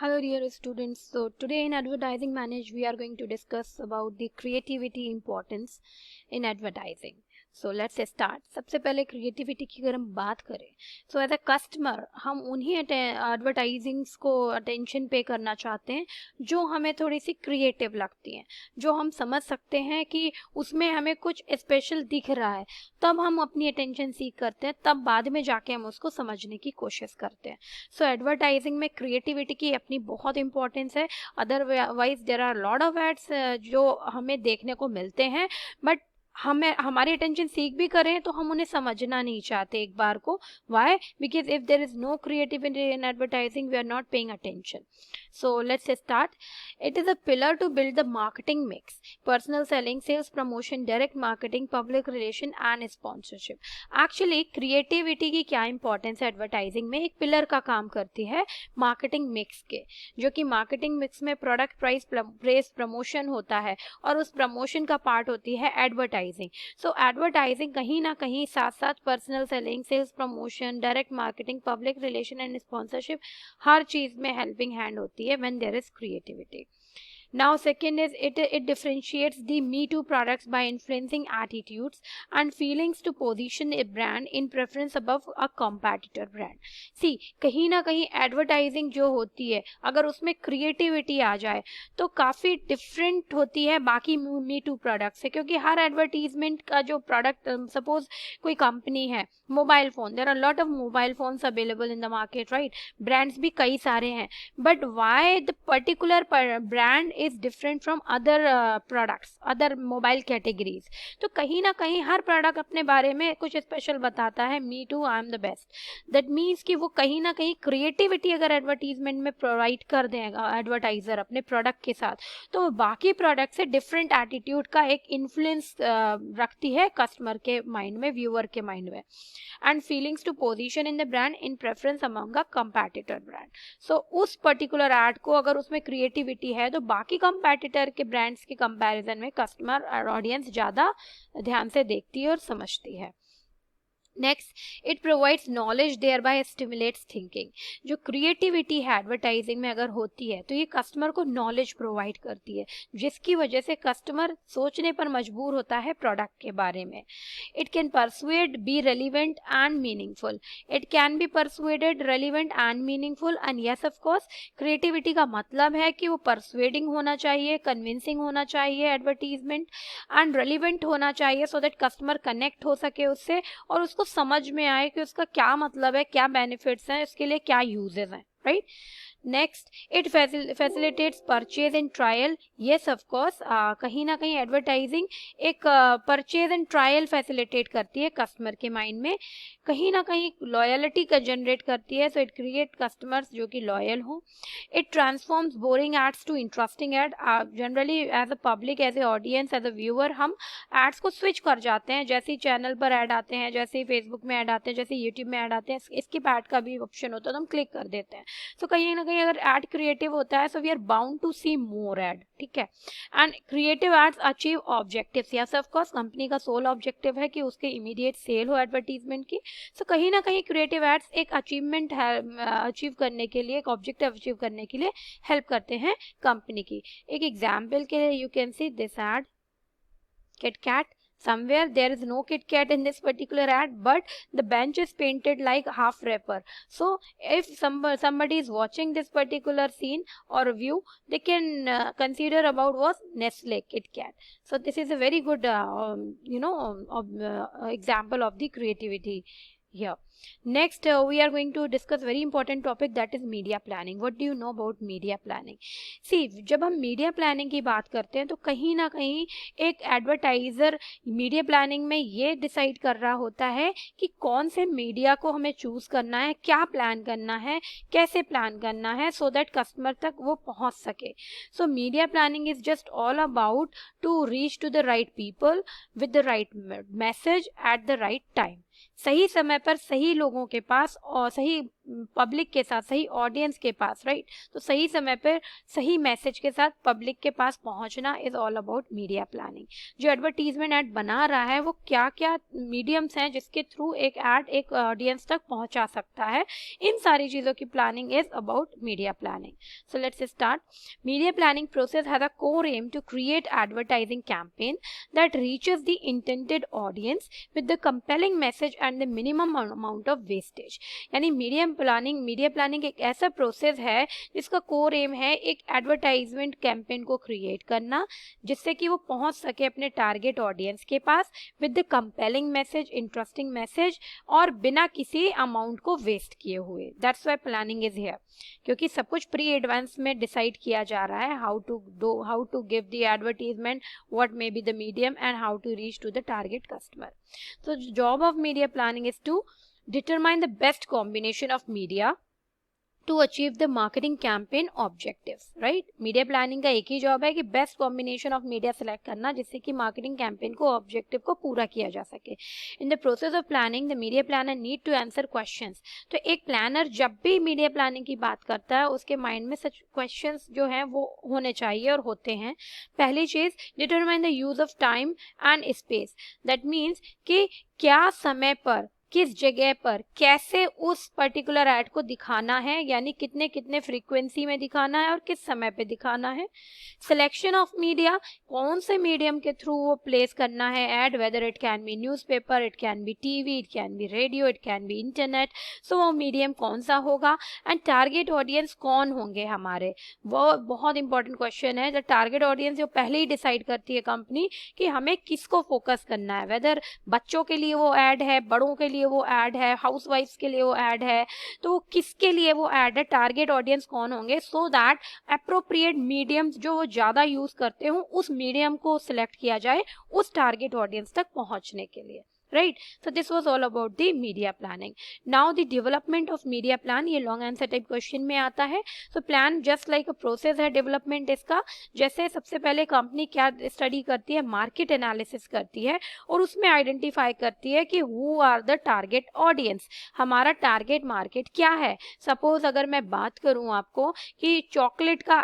Hello dear students. So today in Advertising Manage we are going to discuss about the creativity importance in advertising. So let's start. सबसे पहले creativity की अगर हम बात करें तो एज अ कस्टमर हम उन्हीं एडवर्टाइजिंग्स को अटेंशन पे करना चाहते हैं जो हमें थोड़ी सी क्रिएटिव लगती हैं, जो हम समझ सकते हैं कि उसमें हमें कुछ स्पेशल दिख रहा है, तब हम अपनी अटेंशन सीख करते हैं, तब बाद में जाके हम उसको समझने की कोशिश करते हैं. सो एडवर्टाइजिंग में क्रिएटिविटी की अपनी बहुत इंपॉर्टेंस है. Otherwise there are lot of ads जो हमें देखने को मिलते हैं, बट हमें हमारी अटेंशन सीख भी करें तो हम उन्हें समझना नहीं चाहते एक बार को. Why? Because if there is no creativity in advertising we are not paying attention. So let's start. It is a pillar to build the marketing mix. Personal selling, sales promotion, direct marketing, public relation and sponsorship. Actually creativity की क्या importance है advertising में? एक pillar का काम करती है marketing mix के, जो कि मार्केटिंग मिक्स में प्रोडक्ट, प्राइस, प्लेस, प्रमोशन होता है और उस प्रमोशन का पार्ट होती है एडवर्टाइजिंग. सो एडवर्टाइजिंग कहीं ना कहीं साथ साथ personal selling, sales promotion, direct marketing, public relation and sponsorship हर चीज में हेल्पिंग हैंड होती है when there is creativity. Now second is it differentiates the Me Too products by influencing attitudes and feelings to position a brand in preference above a competitor brand. See, कहीं ना कहीं advertising जो होती है अगर उसमें क्रिएटिविटी आ जाए तो काफ़ी डिफरेंट होती है बाकी मी टू प्रोडक्ट से, क्योंकि हर एडवर्टीजमेंट का जो प्रोडक्ट, सपोज कोई कंपनी है, mobile phone, there are lot of mobile phones available in the market, right? Brands भी कई सारे हैं, but why the particular brand is different from other products, other mobile categories. तो कहीं ना कहीं हर प्रोडक्ट अपने बारे में कुछ स्पेशल बताता है. Me too, I am the best. That means कि वो कहीं ना कहीं क्रिएटिविटी अगर एडवर्टीजमेंट में प्रोवाइड कर देगा एडवर्टाइजर अपने प्रोडक्ट के साथ, तो वो बाकी प्रोडक्ट से डिफरेंट एटीट्यूड का एक इन्फ्लुएंस रखती है कस्टमर के माइंड में, व्यूअर के माइंड में. And feelings to position in the brand in preference among a competitor brand. So उस पर्टिकुलर एड को अगर उसमें क्रिएटिविटी है तो बाकी कंपेटिटर के ब्रांड्स के कंपैरिजन में कस्टमर और ऑडियंस ज़्यादा ध्यान से देखती है और समझती है. Next, it provides knowledge, thereby stimulates thinking. जो क्रिएटिविटी है एडवर्टाइजिंग में अगर होती है तो ये कस्टमर को नॉलेज प्रोवाइड करती है, जिसकी वजह से कस्टमर सोचने पर मजबूर होता है प्रोडक्ट के बारे में. It can persuade, be relevant and meaningful. It can B persuaded, relevant and meaningful. And yes, of course, creativity का मतलब है कि वो परसुएडिंग होना चाहिए, कन्विंसिंग होना चाहिए एडवर्टीजमेंट, एंड रेलिवेंट होना चाहिए सो दैट कस्टमर कनेक्ट हो सके उससे और उसको समझ में आए कि उसका क्या मतलब है, क्या बेनिफिट्स हैं, इसके लिए क्या यूजेस हैं, right? Next, it facilitates purchase and trial. Yes, of course, कहीं ना कहीं एडवर्टाइजिंग एक परचेज एंड ट्रायल फैसिलिटेट करती है कस्टमर के माइंड में, कहीं ना कहीं लॉयलिटी का जनरेट करती है. सो इट क्रिएट कस्टमर्स जो कि लॉयल हों. It transforms boring ads to interesting ad. Generally as a public, as a audience, as a viewer हम एड्स को स्विच कर जाते हैं. जैसे ही चैनल पर ऐड आते हैं, जैसे ही फेसबुक में ऐड आते हैं, जैसे यूट्यूब में ऐड आते हैं, स्किप ऐड का भी ऑप्शन होता है तो हम क्लिक कर देते हैं. सो कहीं ना कहीं अगर एड क्रिएटिव होता है so we are bound to see more ad, ठीक है? And creative ads achieve objectives. Yes, of course, company का सोल ऑब्जेक्टिव है कि उसके इमीडिएट सेल हो एडवर्टीजमेंट की. सो कहीं ना कहीं क्रिएटिव एड्स एक अचीवमेंट अचीव करने के लिए, एक ऑब्जेक्टिव अचीव करने के लिए हेल्प करते हैं कंपनी की. एक एग्जाम्पल के लिए you can see this ad, KitKat. Somewhere there is no KitKat in this particular ad, but the bench is painted like half wrapper. So if somebody is watching this particular scene or view, they can consider about was Nestle KitKat. So this is a very good example of the creativity here. Next, we are going to discuss very important topic, that is media planning. What do you know about media planning? See, जब हम media planning की बात करते हैं तो कहीं ना कहीं एक एडवर्टाइज़र मीडिया प्लानिंग में ये डिसाइड कर रहा होता है कि कौन से मीडिया को हमें चूज़ करना है, क्या प्लान करना है, कैसे प्लान करना है, सो दैट कस्टमर तक वो पहुंच सके. So media planning is just all about to reach to the right people with the right message at the right time. सही समय पर सही लोगों के पास और सही पब्लिक के साथ, सही ऑडियंस के पास, राइट। तो सही समय पर सही मैसेज के साथ पब्लिक के पास पहुंचना is all about media planning. जो एडवर्टीजमेंट ऐड बना रहा है वो क्या क्या मीडियम्स हैं जिसके थ्रू एक ऐड एक ऑडियंस तक पहुंचा सकता है, इन सारी चीज़ों की planning is about media planning. So let's start. Media planning process has a core aim to create advertising campaign that reaches the intended audience with the compelling message and the minimum amount of wastage. यानी media planning एक ऐसा process है जिसका core M है एक advertisement campaign को create करना जिससे कि वो पहुंच सके अपने टारगेट ऑडियंस के पास with the compelling message, interesting message, और बिना किसी अमाउंट को वेस्ट किए हुए। That's why planning is here, क्योंकि सब कुछ प्री एडवांस में डिसाइड किया जा रहा है, how to give the advertisement, what may be the medium and how to reach to the target customer. So the job of media planning is to determine the best combination of media to achieve the marketing campaign objectives, right? Media planning का एक ही job है कि best combination of media select करना जिससे कि marketing campaign को objective को पूरा किया जा सके। In the process of planning the media planner need to answer questions. तो एक प्लानर जब भी मीडिया प्लानिंग की बात करता है उसके माइंड में सच क्वेश्चंस जो हैं वो होने चाहिए और होते हैं। पहली चीज़, determine the use of time and space. That means कि क्या समय पर, किस जगह पर, कैसे उस पर्टिकुलर ऐड को दिखाना है, यानी कितने कितने फ्रीक्वेंसी में दिखाना है और किस समय पे दिखाना है। सिलेक्शन ऑफ मीडिया, कौन से मीडियम के थ्रू वो प्लेस करना है ad, whether it can be newspaper, it can be TV, it can be radio, it can be internet. So वो मीडियम कौन सा होगा एंड टारगेट ऑडियंस कौन होंगे हमारे, वो बहुत इंपॉर्टेंट क्वेश्चन है। द टारगेट ऑडियंस जो पहले ही डिसाइड करती है कंपनी कि हमें किसको फोकस करना है, वेदर बच्चों के लिए वो ऐड है, बड़ों के लिए वो ऐड है, हाउसवाइफ्स के लिए वो ऐड है, तो किसके लिए वो ऐड है, टारगेट ऑडियंस कौन होंगे, सो दैट अप्रोप्रिएट मीडियम्स जो वो ज़्यादा यूज़ करते हो उस मीडियम को सिलेक्ट किया जाए उस टारगेट ऑडियंस तक पहुंचने के लिए, right? So this was all about the media planning. Now the development of media plan, ये long answer type question में आता है। So plan just like a process है development इसका। जैसे सबसे पहले कंपनी क्या स्टडी करती है, मार्केट एनालिसिस करती है और उसमें आइडेंटिफाई करती है कि who are the target audience, हमारा टारगेट मार्केट क्या है। सपोज अगर मैं बात करूँ आपको कि चॉकलेट का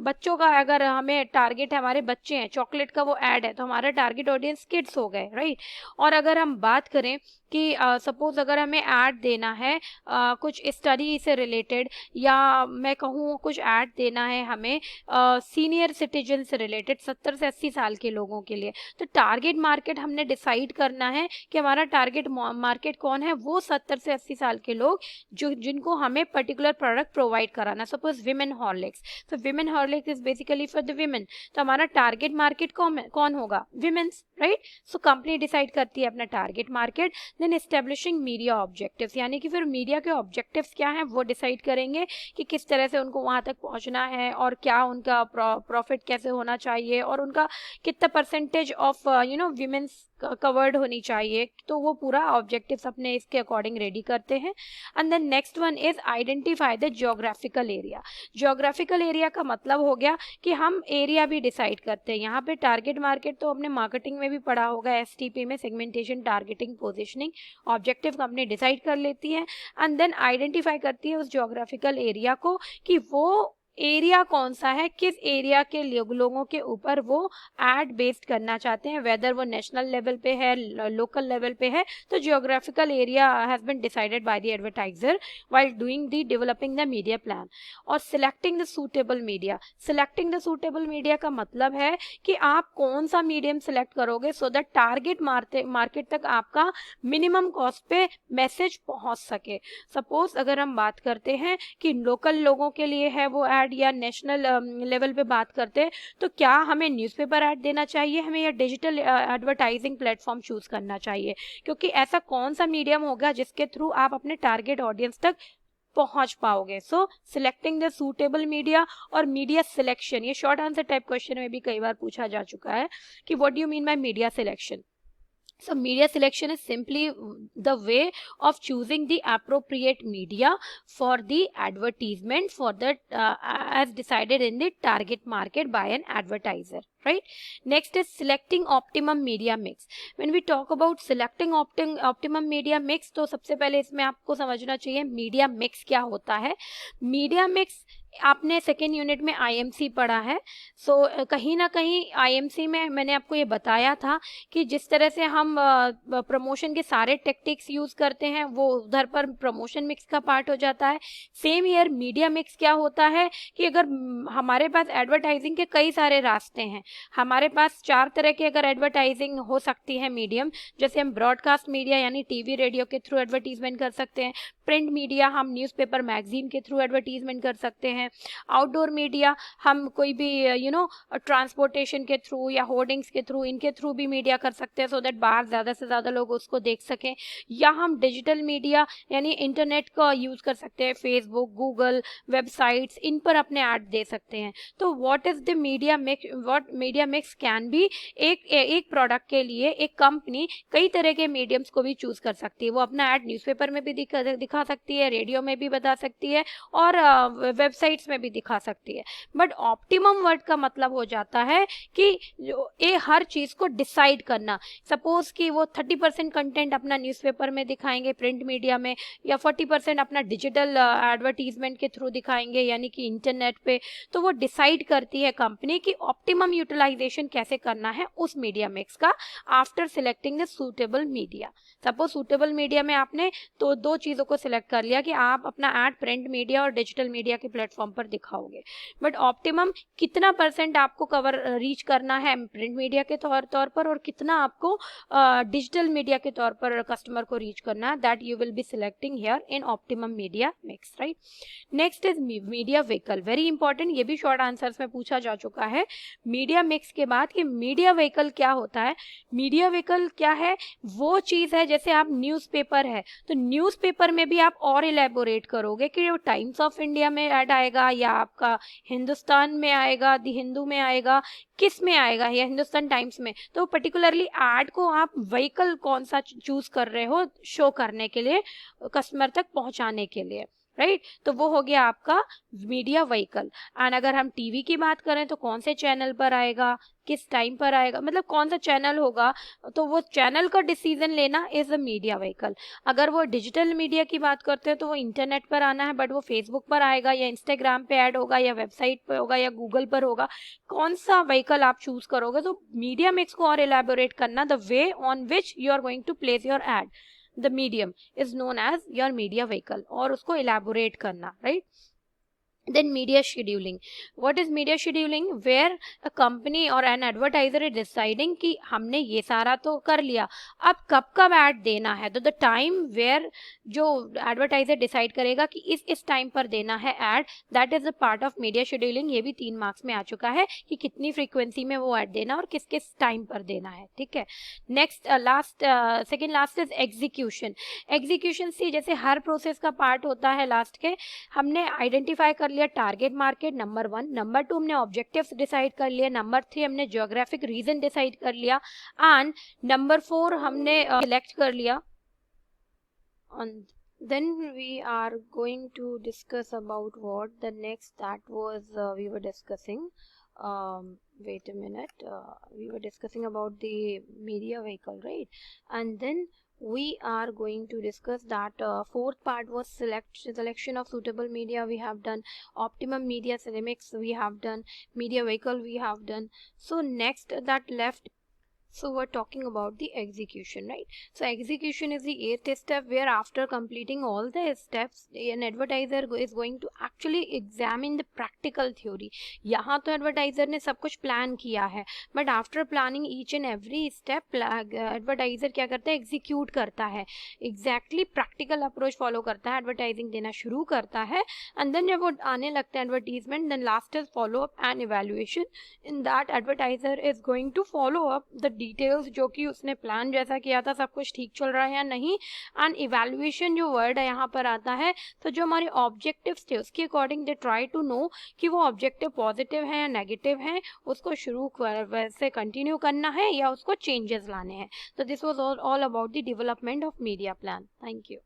बच्चों का अगर हमें टारगेट है, हमारे बच्चे हैं, चॉकलेट का वो ऐड है तो हमारा टारगेट ऑडियंस किड्स हो गए, राइट। और अगर हम बात करें कि सपोज अगर हमें ऐड देना है कुछ स्टडी से रिलेटेड, या मैं कहूँ कुछ ऐड देना है हमें सीनियर सिटीजन से रिलेटेड, 70 से 80 साल के लोगों के लिए, तो टारगेट मार्केट हमने डिसाइड करना है कि हमारा टारगेट मार्केट कौन है, वो 70 से 80 साल के लोग जो जिनको हमें पर्टिकुलर प्रोडक्ट प्रोवाइड कराना। सपोज विमेन हॉर्लिक्स, तो women Horlicks is basically for the women, तो हमारा टारगेट मार्केट कौन होगा, womens, right. So company decide करती है अपना target market. Then establishing media objectives, यानी कि फिर मीडिया के ऑब्जेक्टिव्स क्या हैं वो डिसाइड करेंगे कि किस तरह से उनको वहाँ तक पहुँचना है और क्या उनका प्रॉफिट कैसे होना चाहिए और उनका कितना परसेंटेज ऑफ विमेन्स कवर्ड होनी चाहिए, तो वो पूरा ऑब्जेक्टिव्स अपने इसके अकॉर्डिंग रेडी करते हैं। And then next one is identify the geographical area. Geographical area का मतलब हो गया कि हम एरिया भी डिसाइड करते हैं। यहाँ पे टारगेट मार्केट तो अपने मार्केटिंग में भी पढ़ा होगा, STP में, segmentation, targeting, positioning. Objective company decide कर लेती है एंड देन आइडेंटिफाई करती है उस जियोग्राफिकल एरिया को कि वो एरिया कौन सा है, किस एरिया के लोगों के ऊपर वो एड बेस्ड करना चाहते हैं, वेदर वो नेशनल लेवल पे है, लोकल लेवल पे है। तो geographical area has been decided by the advertiser while doing the developing the media plan. और selecting the suitable media, selecting the suitable media का मतलब है कि आप कौन सा मीडियम सिलेक्ट करोगे सो दैट टारगेट मार्केट तक आपका मिनिमम कॉस्ट पे मैसेज पहुंच सके। सपोज अगर हम बात करते हैं कि लोकल लोगों के लिए है वो ऐड या नेशनल लेवल पे बात करते हैं, तो क्या हमें न्यूज़पेपर ऐड देना चाहिए हमें या डिजिटल एडवर्टाइजिंग प्लेटफॉर्म चूज करना चाहिए, क्योंकि ऐसा कौन सा मीडियम होगा जिसके थ्रू आप अपने टारगेट ऑडियंस तक पहुंच पाओगे। सो सिलेक्टिंग द सूटेबल मीडिया और मीडिया सिलेक्शन, ये शॉर्ट आंसर टाइप क्वेश्चन में भी कई बार पूछा जा चुका है कि what do you mean by media selection. So media selection is simply the way of choosing the appropriate media for the advertisement for the as decided in the target market by an advertiser, right? Next is selecting optimum media mix. When we talk about selecting optimum media mix, तो सबसे पहले इसमें आपको समझना चाहिए media mix क्या होता है. मीडिया मिक्स आपने सेकेंड यूनिट में आईएमसी पढ़ा है. सो कहीं ना कहीं आईएमसी में मैंने आपको ये बताया था कि जिस तरह से हम प्रमोशन के सारे टेक्टिक्स यूज करते हैं वो उधर पर प्रमोशन मिक्स का पार्ट हो जाता है. सेम ईयर मीडिया मिक्स क्या होता है कि अगर हमारे पास एडवर्टाइजिंग के कई सारे रास्ते हैं, हमारे पास 4 तरह के अगर एडवर्टाइजिंग हो सकती है मीडियम, जैसे हम ब्रॉडकास्ट मीडिया यानी टीवी रेडियो के थ्रू एडवर्टीजमेंट कर सकते हैं. प्रिंट मीडिया हम न्यूज़पेपर मैगजीन के थ्रू एडवर्टीजमेंट कर सकते हैं. आउटडोर मीडिया हम कोई भी ट्रांसपोर्टेशन के थ्रू या होर्डिंग्स के थ्रू, इनके थ्रू भी मीडिया कर सकते हैं सो दैट बाहर ज़्यादा से ज़्यादा लोग उसको देख सकें. या हम डिजिटल मीडिया यानी इंटरनेट का यूज़ कर सकते हैं, फेसबुक, गूगल, वेबसाइट्स, इन पर अपने ऐड दे सकते हैं. तो what is the media mix, what media mix can be, एक प्रोडक्ट के लिए एक कंपनी कई तरह के मीडियम्स को भी चूज़ कर सकती है. वो अपना ऐड न्यूज़पेपर में भी दिखा सकती है, रेडियो में भी बता सकती है और वेबसाइट्स में भी दिखा सकती है. बट ऑप्टिमम वर्ड का मतलब हो जाता है कि ये हर चीज़ को डिसाइड करना. सपोज कि वो 30% कंटेंट अपना न्यूज़पेपर में दिखाएंगे प्रिंट मीडिया में, या 40% अपना डिजिटल एडवर्टीजमेंट के थ्रू दिखाएंगे यानी कि इंटरनेट पे. तो वो डिसाइड करती है कंपनी कि ऑप्टिमम यूटिलाइजेशन कैसे करना है उस मीडिया मिक्स का after selecting the suitable media. Suppose suitable media में आपने तो 2 चीज़ों को सिलेक्ट कर लिया कि आप अपना ऐड प्रिंट मीडिया और डिजिटल मीडिया के प्लेटफॉर्म पर दिखाओगे, बट ऑप्टिमम कितना % आपको कवर रीच करना है प्रिंट मीडिया के तौर पर और कितना आपको डिजिटल मीडिया के तौर पर कस्टमर को रीच करना है, that you will be selecting here in optimum media mix, right. Next is media vehicle, very important, ये भी शॉर्ट आंसर्स में पूछा जा चुका है मीडिया मिक्स के बाद कि मीडिया व्हीकल क्या होता है. मीडिया व्हीकल क्या है, वो चीज़ है जैसे आप न्यूज़पेपर है तो न्यूज़पेपर में भी आप और इलेबोरेट करोगे कि वो टाइम्स ऑफ इंडिया में ऐड आएगा या आपका हिंदुस्तान में आएगा, द हिंदू में आएगा, किस में आएगा, या हिंदुस्तान टाइम्स में. तो पर्टिकुलरली ऐड को आप व्हीकल कौन सा चूज कर रहे हो शो करने के लिए, कस्टमर तक पहुंचाने के लिए, राइट. तो वो हो गया आपका मीडिया व्हीकल. एंड अगर हम टीवी की बात करें तो कौन से चैनल पर आएगा, किस टाइम पर आएगा, मतलब कौन सा चैनल होगा, तो वो चैनल का डिसीजन लेना इज अ मीडिया व्हीकल. अगर वो डिजिटल मीडिया की बात करते हैं तो वो इंटरनेट पर आना है, बट वो फेसबुक पर आएगा या इंस्टाग्राम पे ऐड होगा या वेबसाइट पर होगा या गूगल पर होगा. कौन सा व्हीकल आप चूज करोगे, तो मीडिया मिक्स को और एलैबोरेट करना, the way on which you are going to place your ad, the medium is known as your media vehicle, और उसको elaborate करना, right. Then media scheduling. What is media scheduling? Where a company or an advertiser is deciding कि हमने ये सारा तो कर लिया, अब कब ऐड देना है. तो द टाइम वेयर जो एडवर्टाइजर डिसाइड करेगा कि इस टाइम पर देना है add, that is a part of media scheduling. ये भी 3 मार्क्स में आ चुका है कि कितनी फ्रीक्वेंसी में वो ऐड देना और किस किस टाइम पर देना है, ठीक है. Next second last is execution. Execution सी जैसे हर प्रोसेस का पार्ट होता है लास्ट के, हमने आइडेंटिफाई कर लिया टारगेट मार्केट, नंबर 1. नंबर 2 हमने ऑब्जेक्टिव्स डिसाइड कर लिया. नंबर 3 हमने ज्योग्राफिक रीजन डिसाइड कर लिया. एंड नंबर 4 हमने सिलेक्ट कर लिया. Then we are going to discuss about what the next that was we were discussing. Wait a minute. We were discussing about the media vehicle, right? And then we are going to discuss that fourth part was selection of suitable media. We have done optimum media mix, we have done media vehicle, we have done. So next that left, so we're talking about the execution, right? So execution is the 8th step, where after completing all the steps an advertiser is going to actually examine the practical theory. यहाँ तो advertiser ने सब कुछ plan किया है, but after planning each and every step advertiser क्या करता है, execute करता है, exactly practical approach follow करता है, advertising देना शुरू करता है. and then जब वो आने लगता है advertisement, then last is follow up and evaluation. In that advertiser is going to follow up the details जो कि उसने प्लान जैसा किया था सब कुछ ठीक चल रहा है या नहीं। एंड इवैल्यूएशन जो वर्ड है यहाँ पर आता है, तो जो हमारे ऑब्जेक्टिव्स थे उसके according they try to know कि वो ऑब्जेक्टिव पॉजिटिव है या नेगेटिव है, उसको शुरू वैसे कंटिन्यू करना है या उसको चेंजेस लाने हैं। तो this was all about the development of media plan. Thank you.